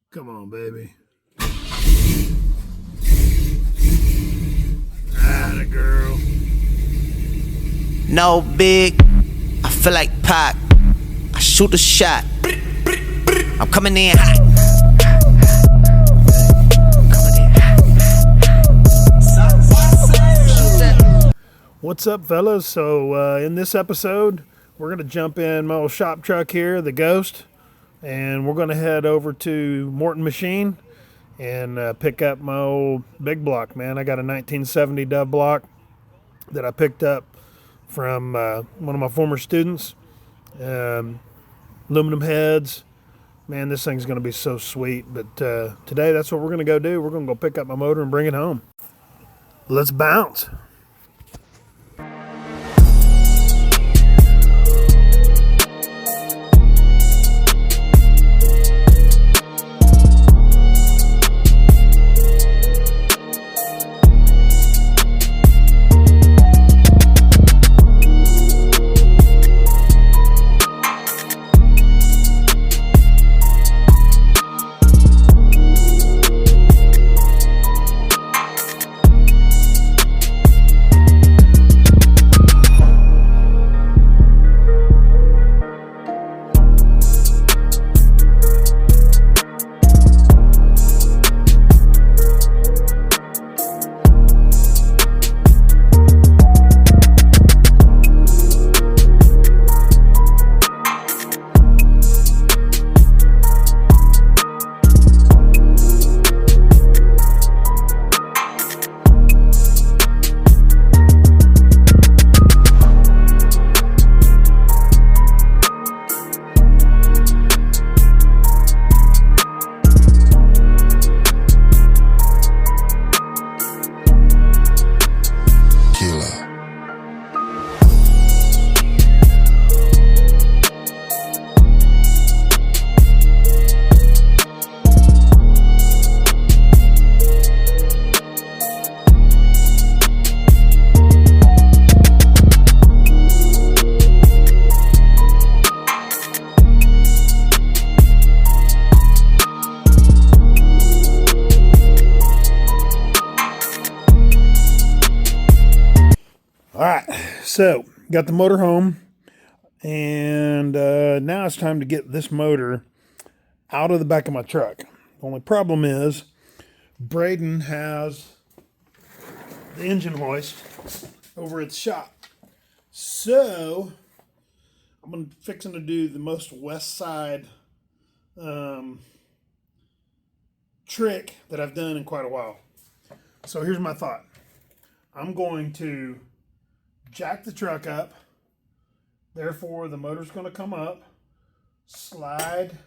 Come on, baby. Atta girl. No big, I feel like Pac. I shoot a shot. I'm coming in hot. What's up, fellas? So in this episode, we're going to jump in my old shop truck here, the Ghost, and we're going to head over to Morton Machine and pick up my old big block, man. I got a 1970 dub block that I picked up from one of my former students. Aluminum heads. Man, this thing's going to be so sweet. But today, that's what we're going to go do. We're going to go pick up my motor and bring it home. Let's bounce. All right, so got the motor home, and now it's time to get this motor out of the back of my truck. The only problem is Braden has the engine hoist over at the shop. So I'm fixing to do the most west side trick that I've done in quite a while. So here's my thought. I'm going to jack the truck up, therefore the motor's going to come up, slide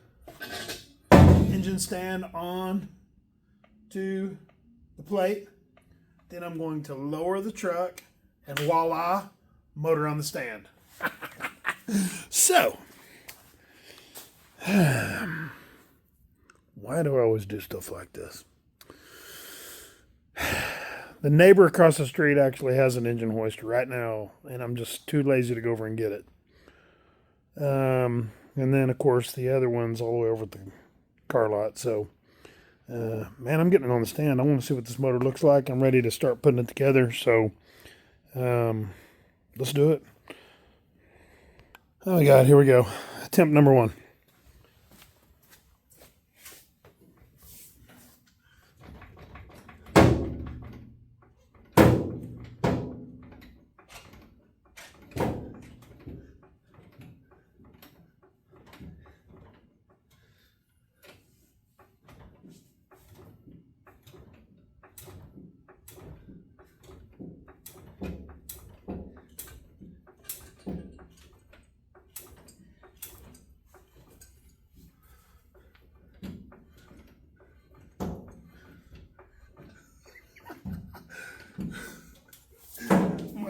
engine stand on to the plate, then I'm going to lower the truck, and voila, motor on the stand. So, why do I always do stuff like this? The neighbor across the street actually has an engine hoist right now, and I'm just too lazy to go over and get it. And then, of course, the other one's all the way over at the car lot. So, man, I'm getting it on the stand. I want to see what this motor looks like. I'm ready to start putting it together. So, let's do it. Oh, my God, here we go. Attempt number one.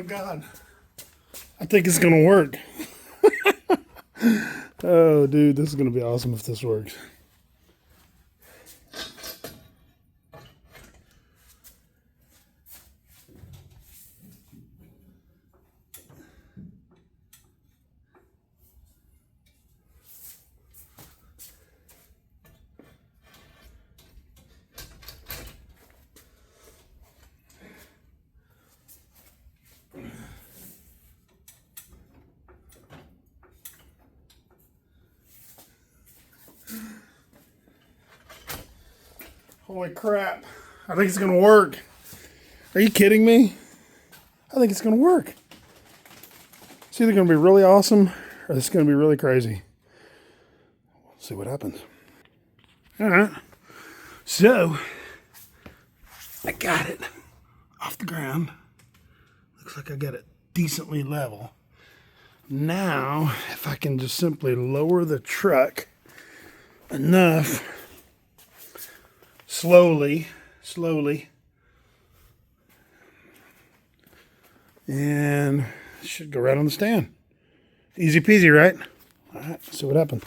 my God. I think it's going to work. Oh, dude, this is going to be awesome if this works. Holy crap. I think it's going to work. Are you kidding me? I think it's going to work. It's either going to be really awesome or it's going to be really crazy. Let's see what happens. All right. So, I got it off the ground. Looks like I got it decently level. Now, if I can just simply lower the truck enough, slowly, and it should go right on the stand. Easy peasy, right? All right, let's see what happens.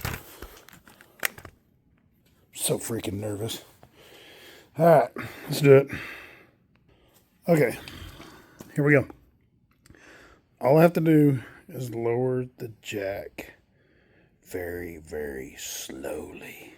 So freaking nervous. All right, let's do it. Okay, here we go. All I have to do is lower the jack very, very slowly.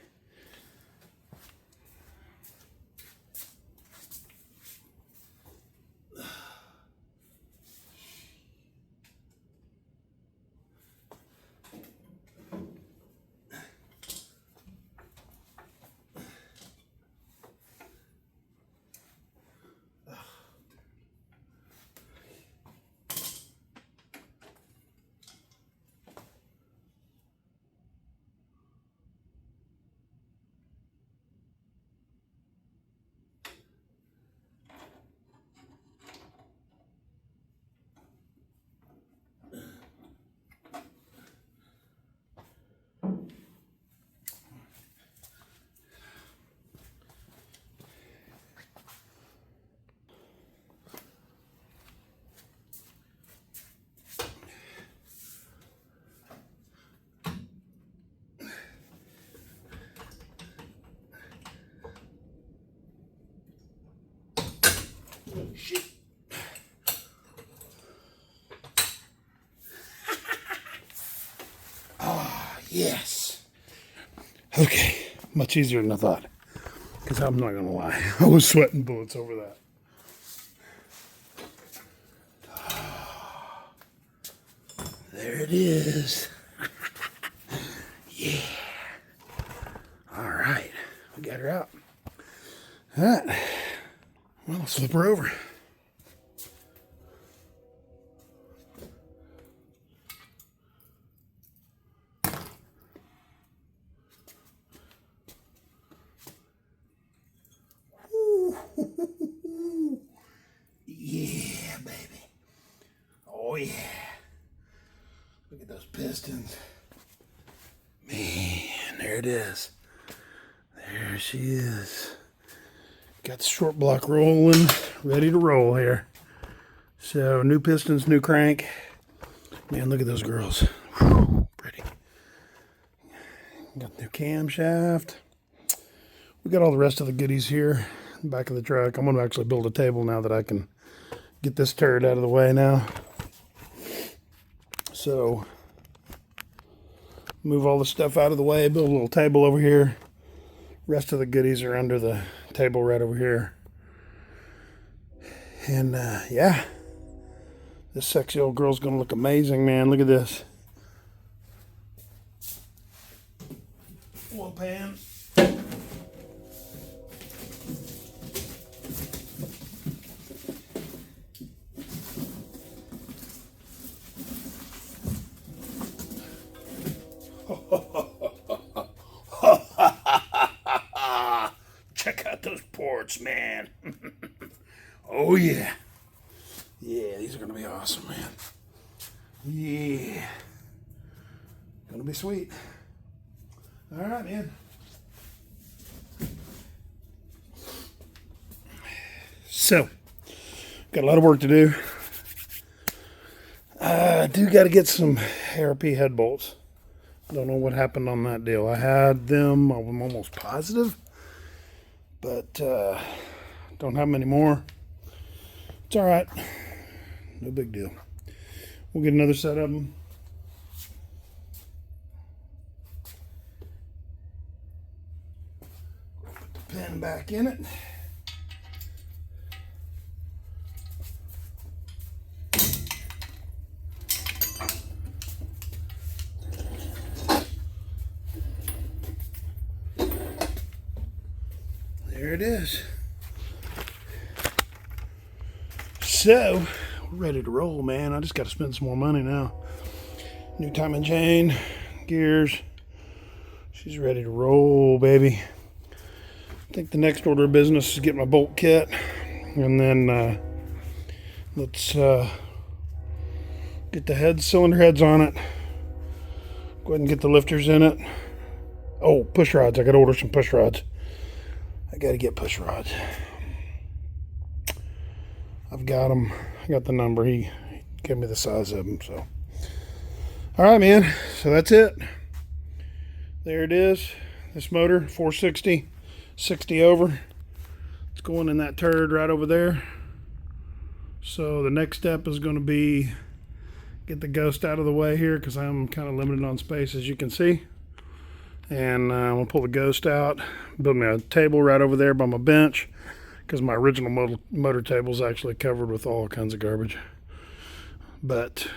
Shit. Ah, yes. Okay, much easier than I thought. Because I'm not going to lie, I was sweating bullets over that. There it is. Yeah. All right, we got her out. All right. Well, let's flip her over. Yeah, baby. Oh, yeah. Look at those pistons. Man, there it is. There she is. Got the short block rolling, ready to roll here. So, new pistons, new crank. Man, look at those girls. Whew, pretty. Got the new camshaft. We got all the rest of the goodies here in the back of the truck. I'm going to actually build a table now that I can get this turd out of the way now. So, move all the stuff out of the way, build a little table over here. Rest of the goodies are under the table right over here. And yeah, this sexy old girl's gonna look amazing, man. Look at this. Oil pan. Check out those ports, man. Oh, yeah. Yeah, these are going to be awesome, man. Yeah. Going to be sweet. All right, man. So, got a lot of work to do. I do got to get some ARP head bolts. Don't know what happened on that deal. I had them, I'm almost positive, but don't have them anymore. It's all right. No big deal. We'll get another set of them. Put the pin back in it. There it is. So, we're ready to roll, man. I just got to spend some more money now. New timing chain, gears. She's ready to roll, baby. I think the next order of business is get my bolt kit. And then let's get the cylinder heads on it. Go ahead and get the lifters in it. Oh, push rods. I got to order some push rods. I got to get push rods. I've got them. I got the number. He gave me the size of them. So, all right, man. So that's it. There it is. This motor, 460, 60 over. It's going in that turd right over there. So the next step is going to be get the ghost out of the way here because I'm kind of limited on space, as you can see. And I'm going to pull the ghost out, build me a table right over there by my bench because my original motor table is actually covered with all kinds of garbage. But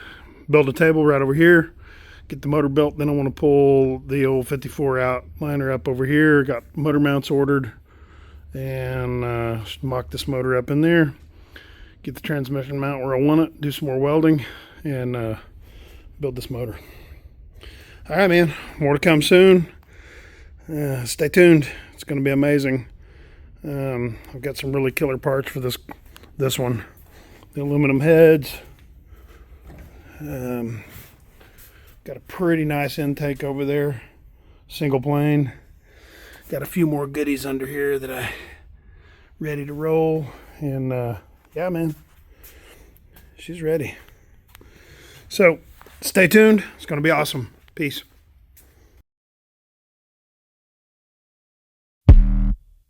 build a table right over here, get the motor built. Then I want to pull the old 54 out, line her up over here. Got motor mounts ordered and mock this motor up in there. Get the transmission mount where I want it, do some more welding, and build this motor. All right, man, more to come soon. Stay tuned. It's going to be amazing. I've got some really killer parts for this one. The aluminum heads. Got a pretty nice intake over there. Single plane. Got a few more goodies under here that I ready to roll. And yeah, man, she's ready. So stay tuned. It's going to be awesome. Peace.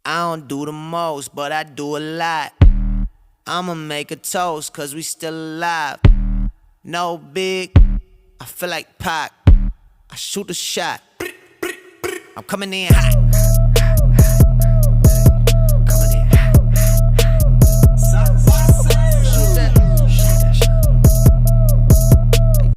I don't do the most, but I do a lot. I'ma make a toast, cause we still alive. No big, I feel like Pac. I shoot a shot. I'm coming in hot.